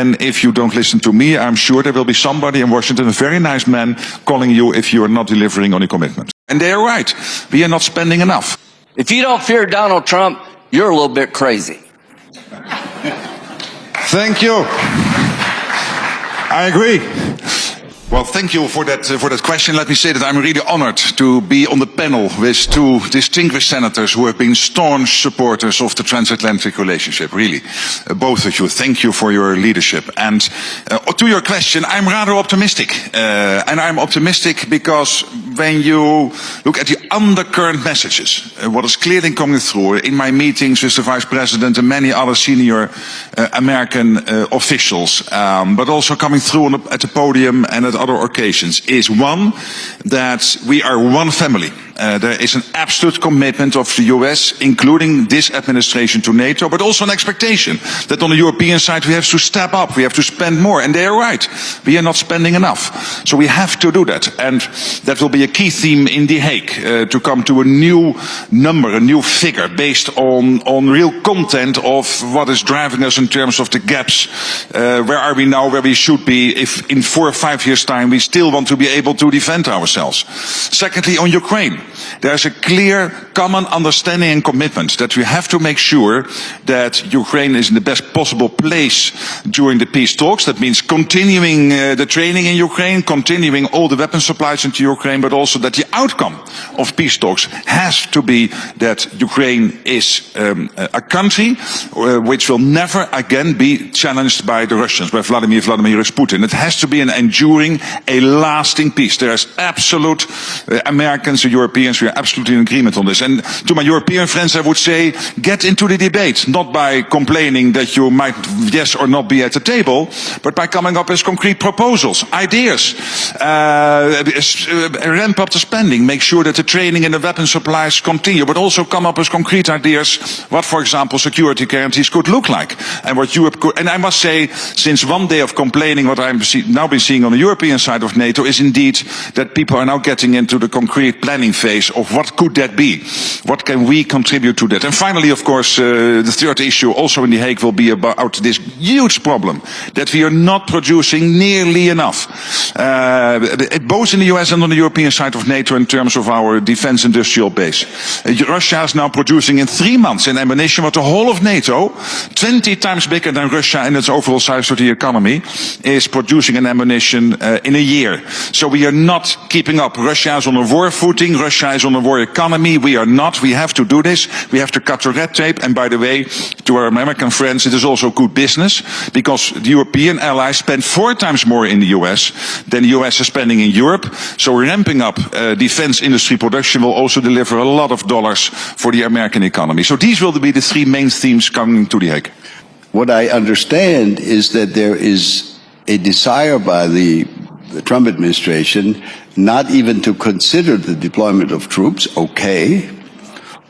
And if you don't listen to me, I'm sure there will be somebody in Washington, a very nice man, calling you if you are not delivering on your commitment. And they are right. We are not spending enough. If you don't fear Donald Trump, you're a little bit crazy. Thank you. I agree. Well, thank you for that question. Let me say that I'm really honored to be on the panel with two distinguished senators who have been staunch supporters of the transatlantic relationship. Really, both of you. Thank you for your leadership. And to your question, I'm rather optimistic. And I'm optimistic because when you look at the undercurrent messages, what is clearly coming through in my meetings with the Vice President and many other senior American officials, but also coming through at the podium and at other occasions, is one, that we are one family. There is an absolute commitment of the US, including this administration, to NATO, but also an expectation that on the European side we have to step up, we have to spend more. And they are right. We are not spending enough. So we have to do that. And that will be a key theme in The Hague, to come to a new number, a new figure based on real content of what is driving us in terms of the gaps. Where are we now, where we should be, if in 4 or 5 years' time we still want to be able to defend ourselves. Secondly, on Ukraine. There's a clear common understanding and commitment that we have to make sure that Ukraine is in the best possible place during the peace talks. That means continuing the training in Ukraine, continuing all the weapon supplies into Ukraine, but also that the outcome of peace talks has to be that Ukraine is a country which will never again be challenged by the Russians, by Vladimir Putin. It has to be an enduring, a lasting peace. There is absolute, Americans and Europeans, we are absolutely in agreement on this. And to my European friends I would say, get into the debate, not by complaining that you might yes or not be at the table, but by coming up with concrete proposals, ideas, ramp up the spending, make sure that the training and the weapon supplies continue, but also come up with concrete ideas what, for example, security guarantees could look like. And what Europe could, and I must say, since one day of complaining, what I'm now been seeing on the European side of NATO is indeed that people are now getting into the concrete planning phase of what could that be? What can we contribute to that? And finally, of course, the third issue also in The Hague will be about this huge problem that we are not producing nearly enough, both in the US and on the European side of NATO in terms of our defense industrial base. Russia is now producing in 3 months in ammunition what the whole of NATO, 20 times bigger than Russia in its overall size of the economy, is producing in ammunition in a year. So we are not keeping up. Russia is on a war footing, Russia is on a war economy, we are not. We have to do this, we have to cut the red tape, and by the way, to our American friends, it is also good business, because the European allies spend 4 times more in the US than the US is spending in Europe, so ramping up defense industry production will also deliver a lot of dollars for the American economy. So these will be the 3 main themes coming to The Hague. What I understand is that there is a desire by the Trump administration not even to consider the deployment of troops, okay,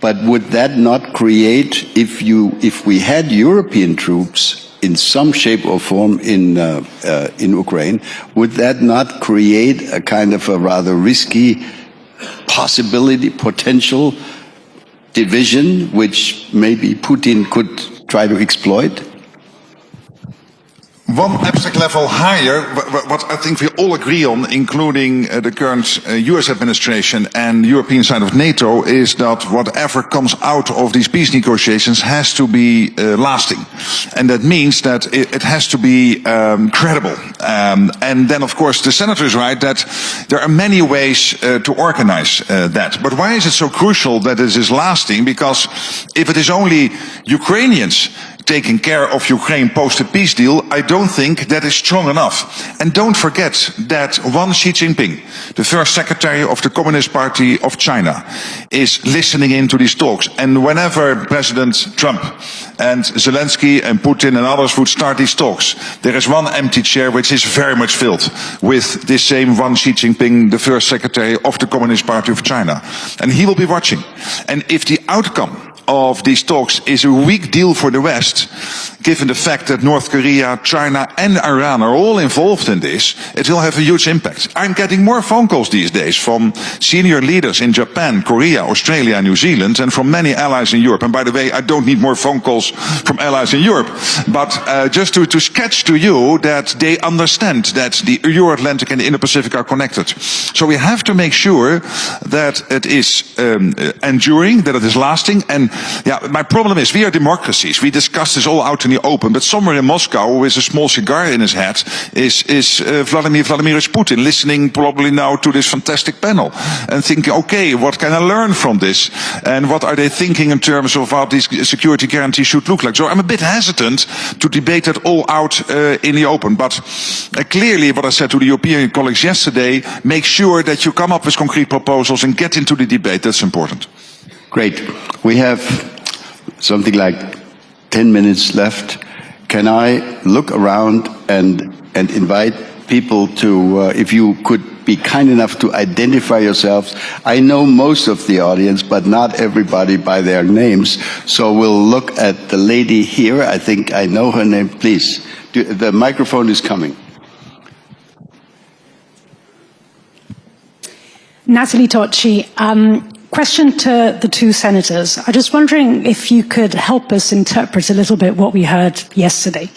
but would that not create, if we had European troops in some shape or form in Ukraine, would that not create a kind of a rather risky possibility, potential division, which maybe Putin could try to exploit? One abstract level higher, what I think we all agree on, including the current US administration and the European side of NATO, is that whatever comes out of these peace negotiations has to be lasting. And that means that it has to be credible. And then, of course, the senator is right that there are many ways to organize that. But why is it so crucial that it is lasting? Because if it is only Ukrainians taking care of Ukraine post the peace deal, I don't think that is strong enough. And don't forget that one Xi Jinping, the first secretary of the Communist Party of China, is listening into these talks. And whenever President Trump and Zelensky and Putin and others would start these talks, there is one empty chair which is very much filled with this same one Xi Jinping, the first secretary of the Communist Party of China. And he will be watching. And if the outcome of these talks is a weak deal for the West, given the fact that North Korea, China and Iran are all involved in this, it will have a huge impact. I'm getting more phone calls these days from senior leaders in Japan, Korea, Australia and New Zealand, and from many allies in Europe. And by the way, I don't need more phone calls from allies in Europe, but just to sketch to you that they understand that the Euro-Atlantic and the Indo-Pacific are connected. So we have to make sure that it is enduring, that it is lasting. And yeah, my problem is we are democracies. We discuss this all out in the open, but somewhere in Moscow with a small cigar in his hand is Vladimir Vladimirovich Putin, listening probably now to this fantastic panel and thinking, okay, what can I learn from this? And what are they thinking in terms of how these security guarantees should look like? So I'm a bit hesitant to debate that all out in the open. But clearly what I said to the European colleagues yesterday, make sure that you come up with concrete proposals and get into the debate. That's important. Great. We have something like 10 minutes left. Can I look around and invite people to, if you could be kind enough to identify yourselves. I know most of the audience, but not everybody by their names. So we'll look at the lady here. I think I know her name. Please. The microphone is coming. Natalie Tocci. Question to the two senators. I'm just wondering if you could help us interpret a little bit what we heard yesterday.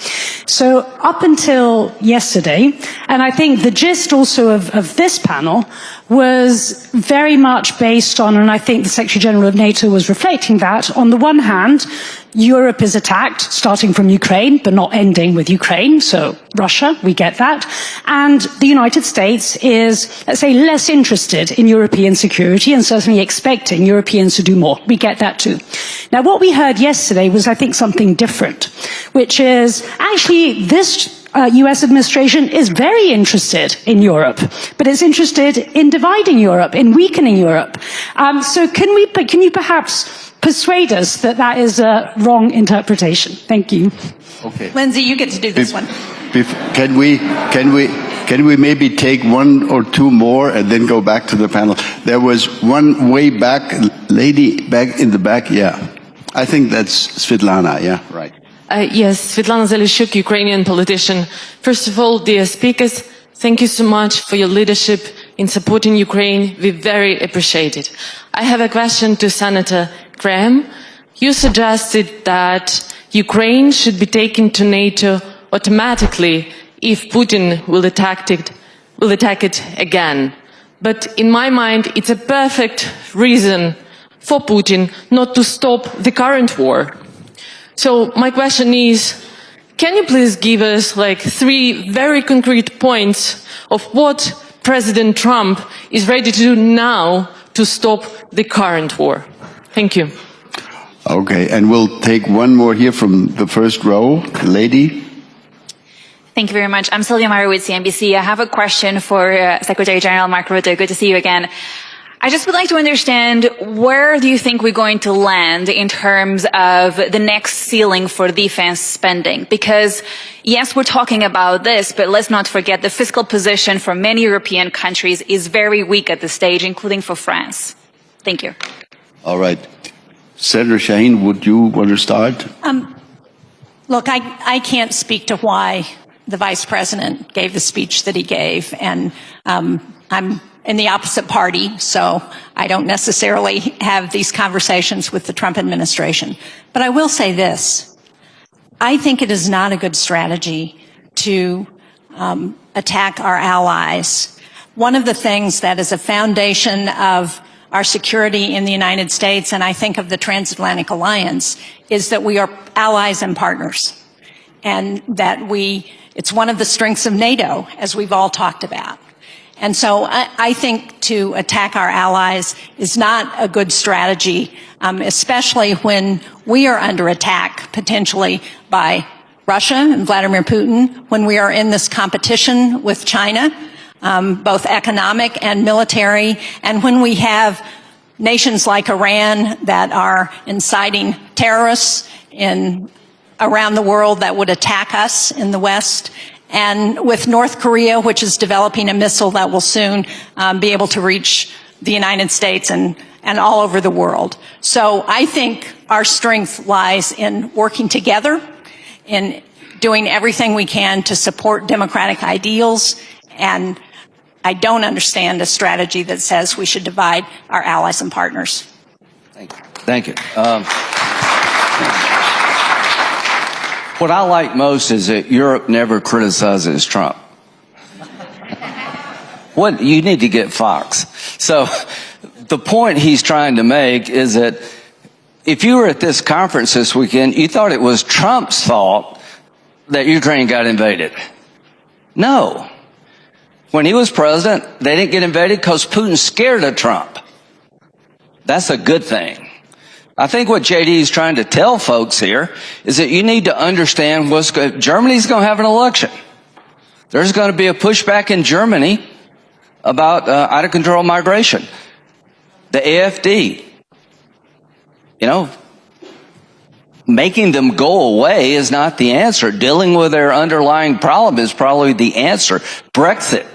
So up until yesterday, and I think the gist also of this panel was very much based on, and I think the Secretary General of NATO was reflecting that, on the one hand, Europe is attacked, starting from Ukraine, but not ending with Ukraine, so Russia, we get that. And the United States is, let's say, less interested in European security and certainly expecting Europeans to do more. We get that too. Now, what we heard yesterday was, I think, something different, which is actually this US administration is very interested in Europe, but it's interested in dividing Europe, in weakening Europe. So can you perhaps persuade us that that is a wrong interpretation? Thank you. Okay. Lindsay, you get to do this one. Can we maybe take one or two more and then go back to the panel? There was one way back, lady back in the back. Yeah, I think that's Svetlana. Yeah, right. Yes, Svetlana Zalishuk, Ukrainian politician. First of all, dear speakers, thank you so much for your leadership in supporting Ukraine. We very appreciate it. I have a question to Senator Graham. You suggested that Ukraine should be taken to NATO automatically if Putin will attack it again. But in my mind, it's a perfect reason for Putin not to stop the current war. So my question is, can you please give us like 3 very concrete points of what President Trump is ready to do now to stop the current war? Thank you. Okay, and we'll take one more here from the first row. Lady. Thank you very much. I'm Sylvia Meyer with CNBC. I have a question for Secretary General Mark Rutte. Good to see you again. I just would like to understand, where do you think we're going to land in terms of the next ceiling for defense spending? Because, yes, we're talking about this, but let's not forget the fiscal position for many European countries is very weak at this stage, including for France. Thank you. All right. Senator Shaheen, would you want to start? Look, I can't speak to why the Vice President gave the speech that he gave, and I'm in the opposite party, so I don't necessarily have these conversations with the Trump administration. But I will say this. I think it is not a good strategy to attack our allies. One of the things that is a foundation of our security in the United States, and I think of the Transatlantic Alliance, is that we are allies and partners. And that it's one of the strengths of NATO, as we've all talked about. And so I think to attack our allies is not a good strategy, especially when we are under attack potentially by Russia and Vladimir Putin, when we are in this competition with China, both economic and military, and when we have nations like Iran that are inciting terrorists around the world that would attack us in the West, and with North Korea, which is developing a missile that will soon be able to reach the United States and and all over the world. So I think our strength lies in working together, in doing everything we can to support democratic ideals, and I don't understand a strategy that says we should divide our allies and partners. Thank you. What I like most is that Europe never criticizes Trump. What you need to get Fox. So the point he's trying to make is that if you were at this conference this weekend, you thought it was Trump's fault that Ukraine got invaded. No. When he was president, they didn't get invaded because Putin's scared of Trump. That's a good thing. I think what JD is trying to tell folks here is that you need to understand Germany's going to have an election. There's going to be a pushback in Germany about out of control migration. The AfD, making them go away is not the answer. Dealing with their underlying problem is probably the answer. Brexit.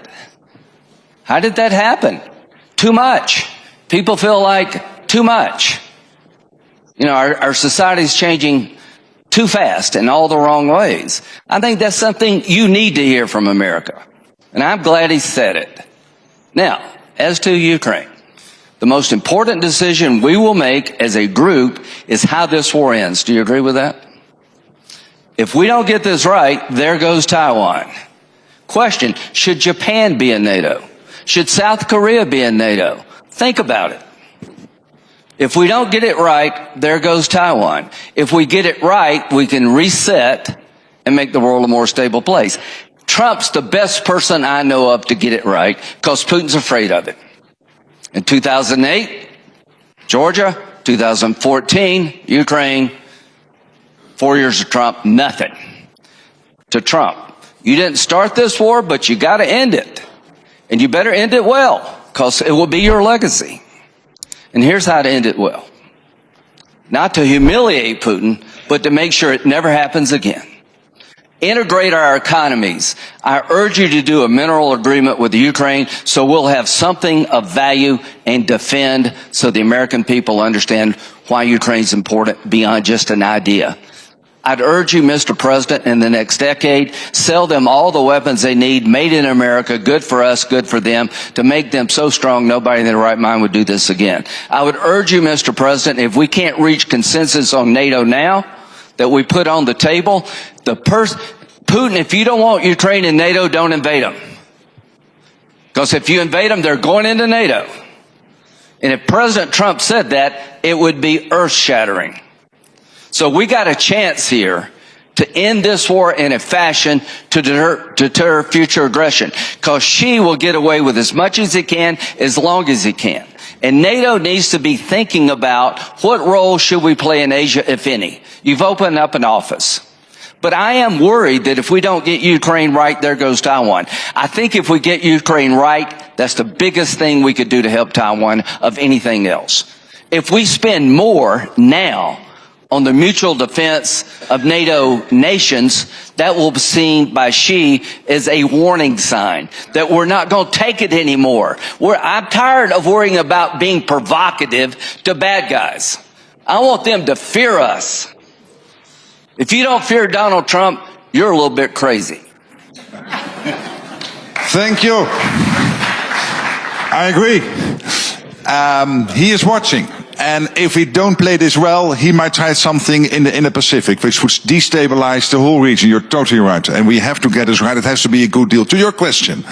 How did that happen? Too much. People feel like too much. Our society's changing too fast in all the wrong ways. I think that's something you need to hear from America. And I'm glad he said it. Now, as to Ukraine, the most important decision we will make as a group is how this war ends. Do you agree with that? If we don't get this right, there goes Taiwan. Question, should Japan be in NATO? Should South Korea be in NATO? Think about it. If we don't get it right, there goes Taiwan. If we get it right, we can reset and make the world a more stable place. Trump's the best person I know of to get it right because Putin's afraid of it. In 2008, Georgia, 2014, Ukraine, 4 years of Trump, nothing. To Trump, you didn't start this war, but you got to end it. And you better end it well because it will be your legacy. And here's how to end it well. Not to humiliate Putin, but to make sure it never happens again. Integrate our economies. I urge you to do a mineral agreement with Ukraine so we'll have something of value and defend so the American people understand why Ukraine's important beyond just an idea. I'd urge you, Mr. President, in the next decade, sell them all the weapons they need, made in America, good for us, good for them, to make them so strong nobody in their right mind would do this again. I would urge you, Mr. President, if we can't reach consensus on NATO now, that we put on the table, Putin, if you don't want Ukraine in NATO, don't invade them. Because if you invade them, they're going into NATO. And if President Trump said that, it would be earth-shattering. So we got a chance here to end this war in a fashion to deter future aggression. Because Xi will get away with as much as he can, as long as he can. And NATO needs to be thinking about what role should we play in Asia, if any. You've opened up an office. But I am worried that if we don't get Ukraine right, there goes Taiwan. I think if we get Ukraine right, that's the biggest thing we could do to help Taiwan of anything else. If we spend more now on the mutual defense of NATO nations, that will be seen by Xi as a warning sign that we're not going to take it anymore. I'm tired of worrying about being provocative to bad guys. I want them to fear us. If you don't fear Donald Trump, you're a little bit crazy. Thank you. I agree. He is watching. And if we don't play this well, he might try something in the Pacific, which would destabilize the whole region. You're totally right. And we have to get this right. It has to be a good deal. To your question.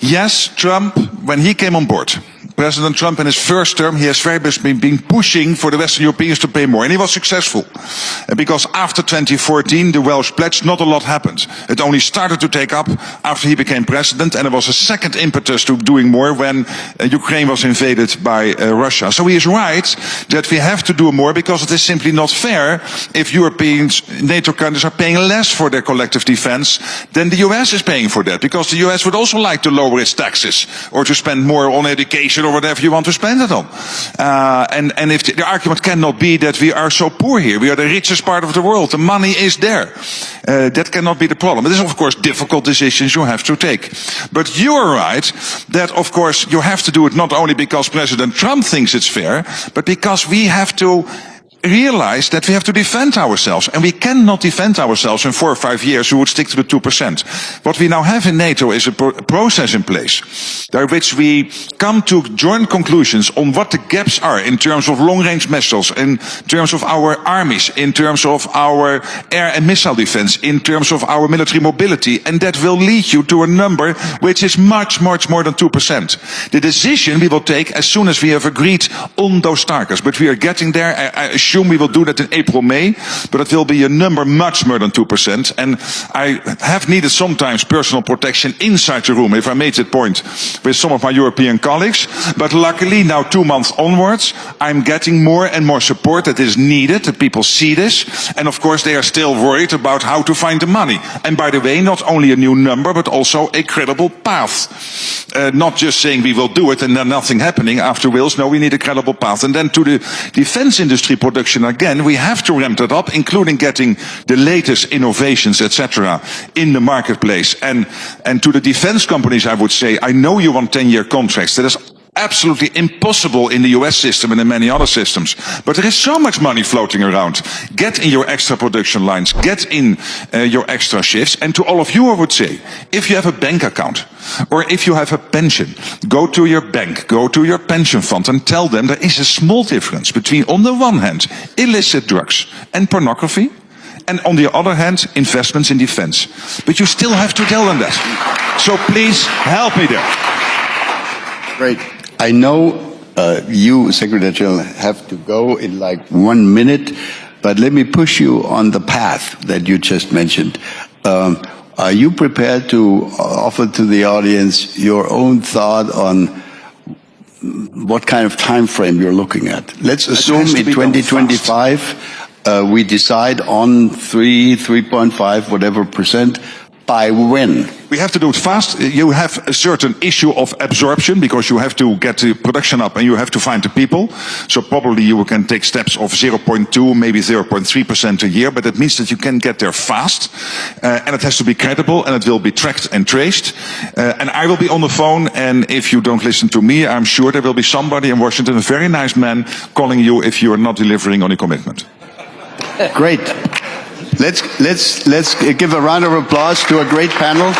Yes, Trump, when he came on board, President Trump in his first term, he has very much been pushing for the Western Europeans to pay more. And he was successful. Because after 2014, the Welsh pledge, not a lot happened. It only started to take up after he became president. And there was a second impetus to doing more when Ukraine was invaded by Russia. So he is right that we have to do more because it is simply not fair if Europeans, NATO countries are paying less for their collective defense than the US is paying for that. Because the US would also like to lower its taxes or to spend more on education or or whatever you want to spend it on. And if the argument cannot be that we are so poor here, we are the richest part of the world, the money is there. That cannot be the problem. It is, of course, difficult decisions you have to take. But you are right that, of course, you have to do it not only because President Trump thinks it's fair, but because we have to realize that we have to defend ourselves, and we cannot defend ourselves in 4 or 5 years. We would stick to the 2%. What we now have in NATO is a process in place, by which we come to joint conclusions on what the gaps are in terms of long-range missiles, in terms of our armies, in terms of our air and missile defense, in terms of our military mobility, and that will lead you to a number which is much, much more than 2%. The decision we will take as soon as we have agreed on those targets, but we are getting there. I assume we will do that in April, May, but it will be a number much more than 2%. And I have needed sometimes personal protection inside the room, if I made that point, with some of my European colleagues. But luckily, now 2 months onwards, I'm getting more and more support that is needed, that people see this. And of course, they are still worried about how to find the money. And by the way, not only a new number, but also a credible path. Not just saying we will do it and then nothing happening after Wales. No, we need a credible path. And then to the defense industry production again, we have to ramp that up, including getting the latest innovations, etc., in the marketplace. And to the defense companies, I would say, I know you want 10-year contracts. That is absolutely impossible in the US system and in many other systems. But there is so much money floating around. Get in your extra production lines, get in your extra shifts. And to all of you, I would say, if you have a bank account, or if you have a pension, go to your bank, go to your pension fund and tell them there is a small difference between, on the one hand, illicit drugs and pornography, and on the other hand, investments in defense. But you still have to tell them that. So please help me there. Great. I know you, Secretary General, have to go in like 1 minute, but let me push you on the path that you just mentioned. Are you prepared to offer to the audience your own thought on what kind of time frame you're looking at? Let's assume in 2025 we decide on 3.5, whatever percent. By when? We have to do it fast. You have a certain issue of absorption because you have to get the production up and you have to find the people. So probably you can take steps of 0.2, maybe 0.3% a year, but that means that you can get there fast. And it has to be credible and it will be tracked and traced. And I will be on the phone, and if you don't listen to me, I'm sure there will be somebody in Washington, a very nice man, calling you if you are not delivering on your commitment. Great. Let's give a round of applause to a great panel.